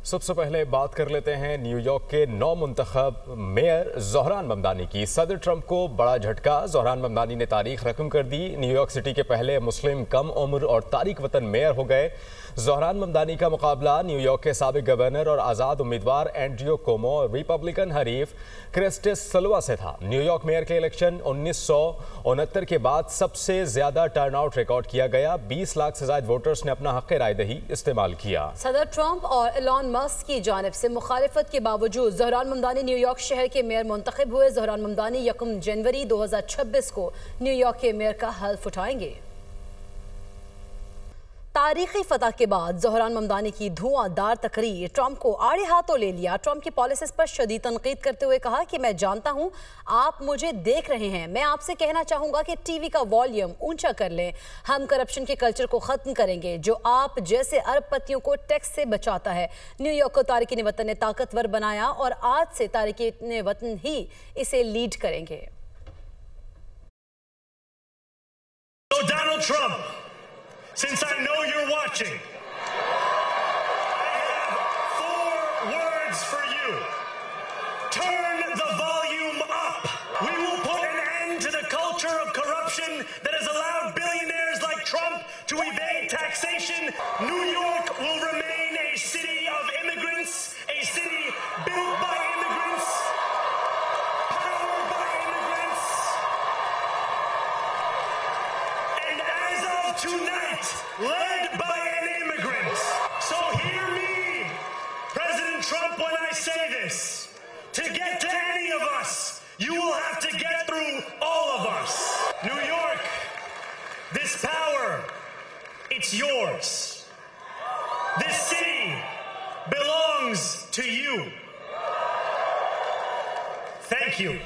सबसे पहले बात कर लेते हैं न्यूयॉर्क के नौ मुंतखब मेयर ज़ोहरान ममदानी की। सदर ट्रंप को बड़ा झटका, ज़ोहरान ममदानी ने तारीख रकम कर दी। न्यूयॉर्क सिटी के पहले मुस्लिम कम उम्र और तारिक वतन मेयर हो गए। ज़ोहरान ममदानी का मुकाबला न्यूयॉर्क के साबिक गवर्नर और आज़ाद उम्मीदवार एंड्रयू कोमो और रिपब्लिकन हरीफ क्रिस्टिस सिल्वा से था। न्यूयॉर्क मेयर के इलेक्शन 1969 के बाद सबसे ज्यादा टर्नआउट रिकॉर्ड किया गया। 20 लाख से ज्यादा वोटर्स ने अपना हक़ राय दही इस्तेमाल किया। सदर ट्रंप और एलन मस्क की जानिब से मुखालिफत के बावजूद ज़ोहरान ममदानी न्यूयॉर्क शहर के मेयर मुंतखब हुए। ज़ोहरान ममदानी 1 जनवरी 2026 को न्यूयॉर्क के मेयर का हल्फ उठाएंगे। तारीखी फतह के बाद ज़ोहरान ममदानी की धुआंधार तकरीर ट्रंप को आड़े हाथों ले लिया। ट्रंप की पॉलिसीज पर शदीद तनकीद करते हुए कहा कि मैं जानता हूं आप मुझे देख रहे हैं, मैं आपसे कहना चाहूंगा कि टीवी का वॉल्यूम ऊंचा कर लें। हम करप्शन के कल्चर को खत्म करेंगे जो आप जैसे अरबपतियों को टैक्स से बचाता है। न्यूयॉर्क को तारिकीन वतन ने ताकतवर बनाया और आज से तारिकीन वतन ही इसे लीड करेंगे। Donald Trump, since I know you're watching, I have 4 words for you. Turn the volume up. We will put an end to the culture of corruption that has allowed billionaires like Trump to evade taxation. New York will remain a city of immigrants, a city built by immigrants, powered by immigrants. And as of tonight, led by an immigrant. So hear me, President Trump, when I say this. To get to any of us, you will have to get through all of us. New York, this power, it's yours. This city belongs to you. Thank you.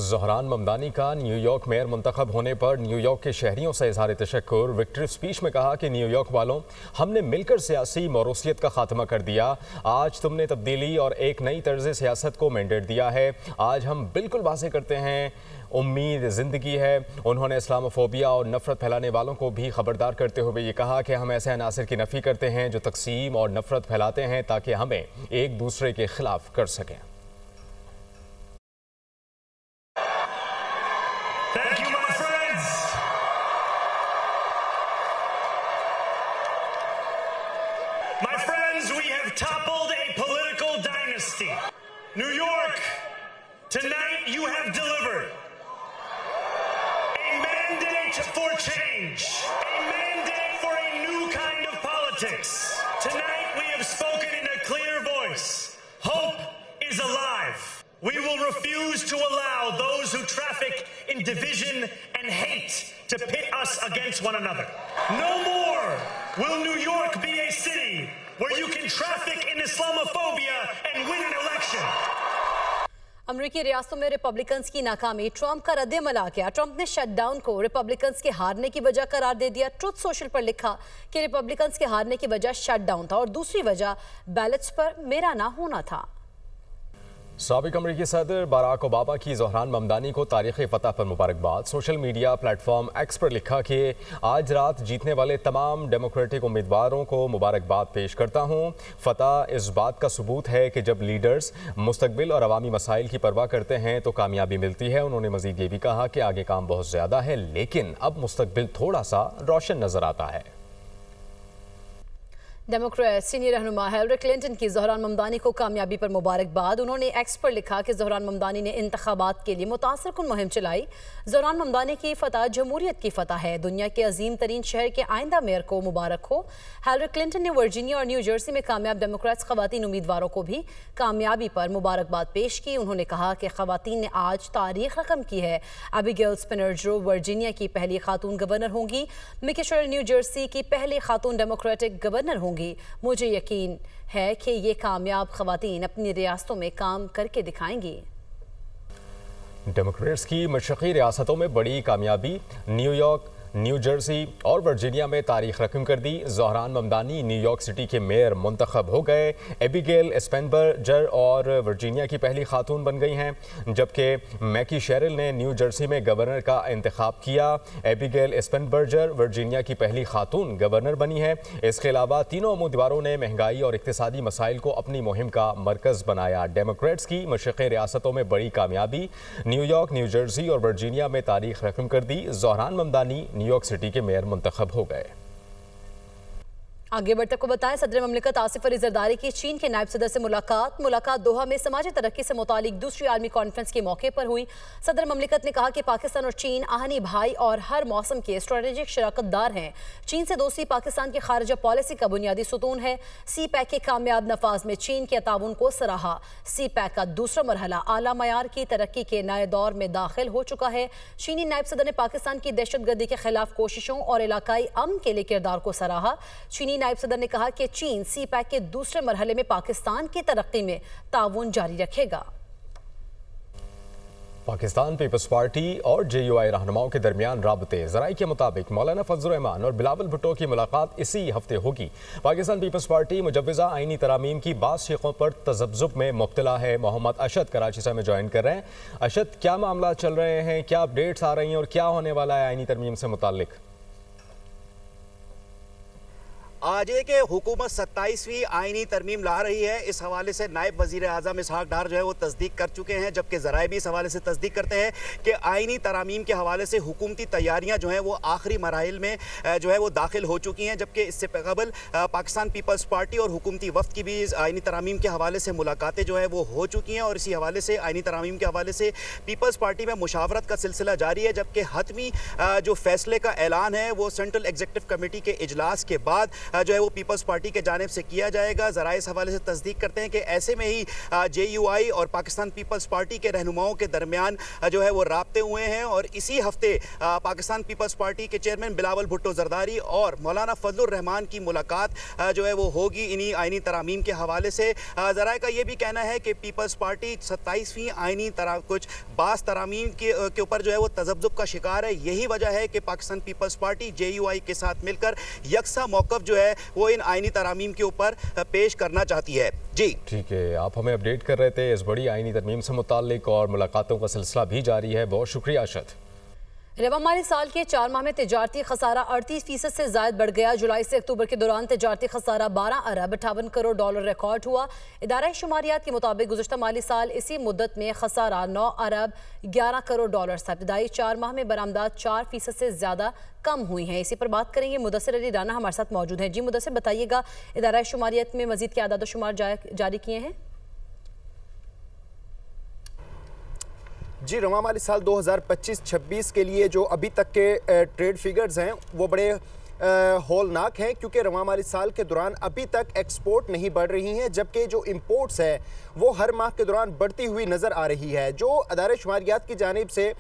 Zohran Mamdani का New York mayor मुंतखब होने पर New York के शहरियों से इजहार तशक्कुर। Victory speech में कहा कि न्यूयॉर्क वालों, हमने मिलकर सियासी मौरूसियत का खात्मा कर दिया। आज तुमने तब्दीली और एक नई तर्ज सियासत को मैंडेट दिया है। आज हम बिल्कुल वाज़ेह करते हैं, उम्मीद ज़िंदगी है। उन्होंने इस्लामोफोबिया और नफ़रत फैलाने वालों को भी खबरदार करते हुए ये कहा कि हम ऐसे अनासर की नफ़ी करते हैं जो तकसीम और नफ़रत फैलाते हैं ताकि हमें एक दूसरे के खिलाफ कर सकें। Thank you, my friends. My friends, we have toppled a political dynasty. New York, tonight you have delivered a mandate for change, a mandate for a new kind of politics. Tonight we have spoken in a clear voice. Hope is alive. We will refuse to allow those who traffic in division and hate to pit us against one another. No more will New York be a city where you can traffic in Islamophobia and win an election. अमरीकी रियासतों में Republicans की नाकामी Trump का रद्द-ए-अमल आ गया। Trump ने shutdown को Republicans के हारने की वजह करार दे दिया। ट्रुथ सोशल पर लिखा कि रिपब्लिकन्स के हारने की वजह शटडाउन था और दूसरी वजह बैलेट्स पर मेरा ना होना था। साबिक अमरीकी सदर बराक ओबामा की ज़ोहरान ममदानी को तारीख़ी फ़तह पर मुबारकबाद। सोशल मीडिया प्लेटफॉर्म एक्स पर लिखा कि आज रात जीतने वाले तमाम डेमोक्रेटिक उम्मीदवारों को मुबारकबाद पेश करता हूँ। फ़तह इस बात का सबूत है कि जब लीडर्स मुस्तकबिल और अवामी मसाइल की परवाह करते हैं तो कामयाबी मिलती है। उन्होंने मज़ीद ये भी कहा कि आगे काम बहुत ज़्यादा है लेकिन अब मुस्तकबिल थोड़ा सा रोशन नज़र आता है। डेमोक्रेट सीनियर रहनुमा हिलरी क्लिंटन की ज़ोहरान ममदानी को कामयाबी पर मुबारकबाद। उन्होंने एक्स पर लिखा कि ज़ोहरान ममदानी ने इंतखाबात के लिए मुतासरकुन मुहिम चलाई। ज़ोहरान ममदानी की फ़तह जमहूरियत की फ़तह है। दुनिया के अजीम तरीन शहर के आइंदा मेयर को मुबारक हो। हिलरी क्लिंटन ने वर्जीनिया और न्यू जर्सी में कामयाब डेमोक्रेट्स ख़वातीन उम्मीदवारों को भी कामयाबी पर मुबारकबाद पेश की। उन्होंने कहा कि ख़वातीन ने आज तारीख रकम की है। एबिगेल स्पिनर्जो वर्जीनिया की पहली खातून गवर्नर होंगी। मिकी शेरिल न्यू जर्सी की पहली खातून डेमोक्रेटिक गवर्नर होंगी। मुझे यकीन है कि ये कामयाब ख़वातीन अपनी रियासतों में काम करके दिखाएंगी। डेमोक्रेट्स की मशरक़ी रियासतों में बड़ी कामयाबी। न्यूयॉर्क, न्यू जर्सी और वर्जीनिया में तारीख रकम कर दी। ज़ोहरान ममदानी न्यूयॉर्क सिटी के मेयर मुंतखब हो गए। एबिगेल स्पेनबर्जर और वर्जीनिया की पहली खातून बन गई हैं, जबकि मैकी शेरिल ने न्यू जर्सी में गवर्नर का इंतखाब किया। एबिगेल स्पेनबर्जर वर्जीनिया की पहली खातून गवर्नर बनी है। इसके अलावा तीनों उम्मीदवारों ने महंगाई और इक्तिसादी मसाइल को अपनी मुहिम का मरकज़ बनाया। डेमोक्रेट्स की मशरिक़ी रियासतों में बड़ी कामयाबी, न्यूयॉर्क, न्यू जर्सी और वर्जीनिया में तारीख रकम कर दी। ज़ोहरान ममदानी न्यूयॉर्क सिटी के मेयर मुंतखब हो गए। आगे बढ़ते को बताएं, सदर ममलिकत आसिफ अली जरदारी की चीन के नायब सदर से मुलाकात दोहा में समाजी तरक्की से मुतालिक दूसरी आलमी कॉन्फ्रेंस के मौके पर हुई। सदर ममलिकत ने कहा कि पाकिस्तान और चीन आहनी भाई और हर मौसम के स्ट्रेटेजिक शराकतदार हैं। चीन से दोस्ती पाकिस्तान की खारिजा पॉलिसी का बुनियादी सुतून है। सी पैक के कामयाब नफाज में चीन के ताउन को सराहा। सी पैक का दूसरा मरहला आला मयार की तरक्की के नए दौर में दाखिल हो चुका है। चीनी नायब सदर ने पाकिस्तान की दहशतगर्दी के खिलाफ कोशिशों और इलाकाई अमन के लिए किरदार को सराहा। चीनी नायब सदर ने कहा कि चीन सी पैक के दूसरे मरहले में पाकिस्तान की तरक्की में ताउन जारी रखेगा। पाकिस्तान पीपल्स पार्टी और JUI रहनुमाओं के दरमियान राबते। ज़राई के मुताबिक मौलाना फजल रहमान और बिलावल भुट्टो की मुलाकात इसी हफ्ते होगी। पाकिस्तान पीपल्स पार्टी मुजव्वज़ा आईनी तरामीम की बाज़ शिकों पर तज़ब्ज़ुब में मुब्तला है। मोहम्मद अशद कराची से हमें ज्वाइन कर रहे हैं। अशद, क्या मामला चल रहे हैं, क्या अपडेट्स आ रही हैं और क्या होने वाला है आईनी तरमीम से मुताल्लिक? आज के हुकूमत 27वीं आईनी तरमीम ला रही है। इस हवाले से नायब वज़ीर आज़म इसहाक डार जो है वो तस्दीक कर चुके हैं, जबकि ज़राए भी इस हवाले से तस्दीक करते हैं कि आईनी तरामीम के हवाले से हुकूमती तैयारियां जो हैं वो आखिरी मराहिल में जो है वो दाखिल हो चुकी हैं। जबकि इससे कबल पाकिस्तान पीपल्स पार्टी और हुकूमती वफ़द की भी आईनी तरामीम के हवाले से मुलाकातें जो है वो हो चुकी हैं और इसी हवाले से आईनी तरामीम के हवाले से पीपल्स पार्टी में मुशावरत का सिलसिला जारी है। जबकि हतमी जो फैसले का ऐलान है वो सेंट्रल एग्जीक्यूटिव कमेटी के इजलास के बाद जो है वो पीपल्स पार्टी के जानिब से किया जाएगा। ज़रा इस हवाले से तस्दीक करते हैं कि ऐसे में ही JUI और पाकिस्तान पीपल्स पार्टी के रहनुमाओं के दरमियान जो है वो राब्ते हुए हैं और इसी हफ्ते पाकिस्तान पीपल्स पार्टी के चेयरमैन बिलावल भुट्टो जरदारी और मौलाना फजल रहमान की मुलाकात जो है वो होगी इन्हीं आईनी तरामीम के हवाले से। ज़रा का ये भी कहना है कि पीपल्स पार्टी 27वीं आईनी कुछ बास तरामीम के ऊपर जो है वो तज़ब्ज़ुब का शिकार है। यही वजह है कि पाकिस्तान पीपल्स पार्टी JUI के साथ मिलकर यकसा मौक़िफ़ जो है वो इन आईनी तरामीम के ऊपर पेश करना चाहती है। जी ठीक है, आप हमें अपडेट कर रहे थे इस बड़ी आईनी तरमीम से मुताल्लिक और मुलाकातों का सिलसिला भी जारी है। बहुत शुक्रिया अशद। रवा माली साल के 4 माह में तिजारती खसारा 38% से ज़ायद बढ़ गया। जुलाई से अक्टूबर के दौरान तिजारती खसारा 12 अरब 58 करोड़ डॉलर रिकॉर्ड हुआ। इदारा शुमारियात के मुताबिक गुज़श्ता माली साल इसी मुद्दत में खसारा 9 अरब 11 करोड़ डॉलर था। इब्तदाई 4 माह में बरामदात 4% से ज़्यादा कम हुई हैं। इसी पर बात करेंगे। मुदस्सिर अली राना हमारे साथ मौजूद हैं। जी मुदस्सिर, बताइएगा इदारा शुमारियात में मज़ीद क्या आदाद शुमार जारी किए हैं? जी, रवा माली साल 2025-26 के लिए जो अभी तक के ट्रेड फिगर्स हैं वो बड़े हौलनाक हैं, क्योंकि रवा माली साल के दौरान अभी तक एक्सपोर्ट नहीं बढ़ रही हैं, जबकि जो इंपोर्ट्स है वो हर माह के दौरान बढ़ती हुई नज़र आ रही है। जो अदारे शुमारियात की जानिब से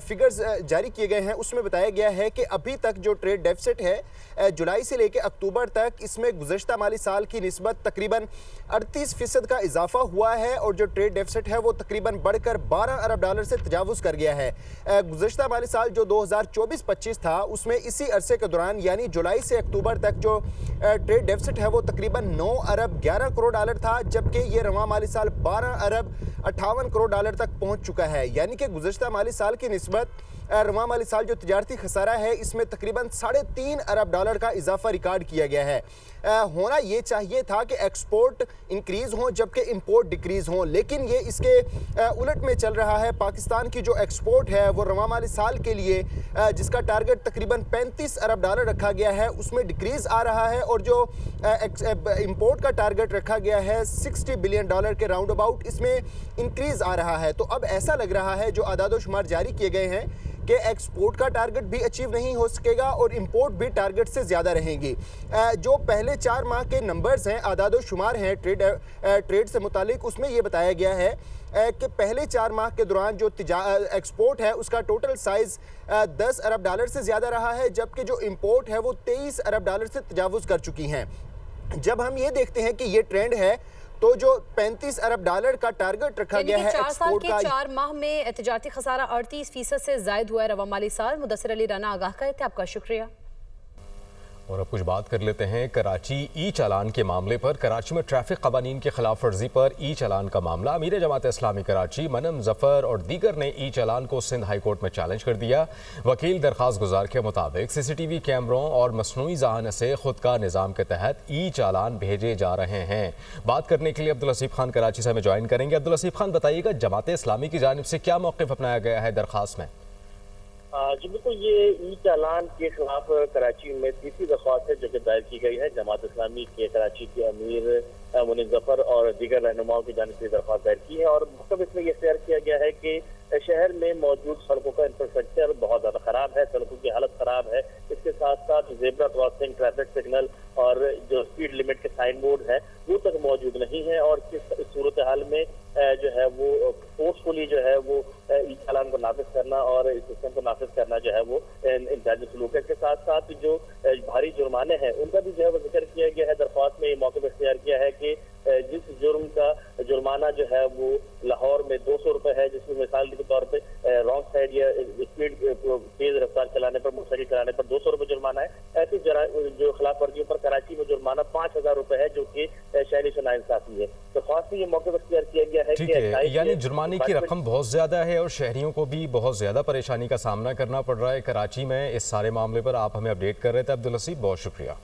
फिगर्स जारी किए गए हैं उसमें बताया गया है कि अभी तक जो ट्रेड डेफिसिट है जुलाई से लेकर अक्टूबर तक, इसमें गुज़श्ता माली साल की निस्बत तकरीबन 38% का इजाफा हुआ है और जो ट्रेड डेफिसिट है वो तकरीबन बढ़कर 12 अरब डॉलर से तजावुज़ कर गया है। गुज़श्ता माली साल जो 2024-25 था उसमें इसी अरसे के दौरान यानी जुलाई से अक्टूबर तक जो ट्रेड डेफिसिट है वो तकरीबन 9 अरब 11 करोड़ डॉलर था, जबकि ये रवा माली साल 12 अरब 58 करोड़ डॉलर तक पहुंच चुका है। यानी कि गुज़श्ता माली साल की निस्बत रवा माली साल जो तिजारती खसारा है इसमें तकरीबन 3.5 अरब डॉलर का इजाफा रिकॉर्ड किया गया है। होना ये चाहिए था कि एक्सपोर्ट इंक्रीज़ हों जबकि इंपोर्ट डिक्रीज़ हों, लेकिन ये इसके उलट में चल रहा है। पाकिस्तान की जो एक्सपोर्ट है वो रवा माली साल के लिए जिसका टारगेट तकरीबन 35 अरब डॉलर रखा गया है उसमें डिक्रीज़ आ रहा है और जो इंपोर्ट का टारगेट रखा गया है 60 बिलियन डॉलर के राउंड अबाउट, इसमें इंक्रीज़ आ रहा है। तो अब ऐसा लग रहा है जो आदाद शुमार जारी किए गए हैं कि एक्सपोर्ट का टारगेट भी अचीव नहीं हो सकेगा और इंपोर्ट भी टारगेट से ज़्यादा रहेंगी। जो पहले 4 माह के नंबर्स हैं, आदाद शुमार हैं ट्रेड से मुतालिक, उसमें ये बताया गया है कि पहले 4 माह के दौरान जो एक्सपोर्ट है उसका टोटल साइज़ 10 अरब डॉलर से ज़्यादा रहा है, जबकि जो इंपोर्ट है वो 23 अरब डॉलर से तजावुज़ कर चुकी हैं। जब हम ये देखते हैं कि ये ट्रेंड है तो जो 35 अरब डॉलर का टारगेट रखा गया है 4 साल एक्सपोर्ट के का, 4 माह में तिजारती खसारा 38% से जायद हुआ है रवा माली साल। मुदस्सिर अली राना आगाह करे थे, आपका शुक्रिया। और अब कुछ बात कर लेते हैं कराची ई चालान के मामले पर। कराची में ट्रैफिक कवानीन की खिलाफ वर्जी पर ई चालान का मामला। अमीर जमात इस्लामी कराची मनम जफर और दीगर ने ई चालान को सिंध हाई कोर्ट में चैलेंज कर दिया। वकील दरख्वास्त गुजार के मुताबिक CCTV कैमरों और मसनूई ज़हान से खुद का निज़ाम के तहत ई चालान भेजे जा रहे हैं। बात करने के लिए अब्दुल लतीफ़ खान कराची से हमें ज्वाइन करेंगे। अब्दुल लतीफ़ खान, बताइएगा जमात इस्लामी की जानिब से क्या मौक़िफ़ अपनाया गया है दरख्वास्त में? जी बिल्कुल, ये ई चालान के खिलाफ कराची में तीसरी दरख्वास्त है जो कि दायर की गई है। जमात इस्लामी के कराची के अमीर मुनीम जफर और दीगर रहनुमाओं की जानिब से दरख्वास्त दायर की है और मतलब इसमें यह शेयर किया गया है कि शहर में मौजूद सड़कों का इंफ्रास्ट्रक्चर बहुत ज़्यादा खराब है, सड़कों की हालत खराब है। इसके साथ साथ जेब्रा क्रॉसिंग, ट्रैफिक सिग्नल और जो स्पीड लिमिट के साइन बोर्ड है वो तक मौजूद नहीं है और किस सूरत हाल में जो है वो फोर्सफुली जो है वो ई चालान को नाफिज करना और इस सिस्टम को नाफिज करना जो है वो इंतजाजी सलूक है। इसके साथ साथ जो भारी जुर्माने हैं उनका भी जो है वो जिक्र किया गया है। दरख्वास्त में ये मौके पर इख्तियार किया है कि जिस जुर्म का जुर्माना जो है वो लाहौर में 200 रुपए है, जिसमें मिसाल के तौर पे रॉन्ग साइड या स्पीड तेज रफ्तार चलाने पर, मोटरसाइकिल चलाने पर 200 रुपए जुर्माना है। ऐसी जो खिलाफ वर्जियों पर कराची में जुर्माना 5000 रुपए है जो कि शहरी से नाइंसाफी है। तो खास ये मौके पर इख्तियार किया गया है। ठीक है, यानी जुर्माने की रकम बहुत ज्यादा है और शहरियों को भी बहुत ज्यादा परेशानी का सामना करना पड़ रहा है कराची में। इस सारे मामले पर आप हमें अपडेट कर रहे थे अब्दुल लतीफ़, बहुत शुक्रिया।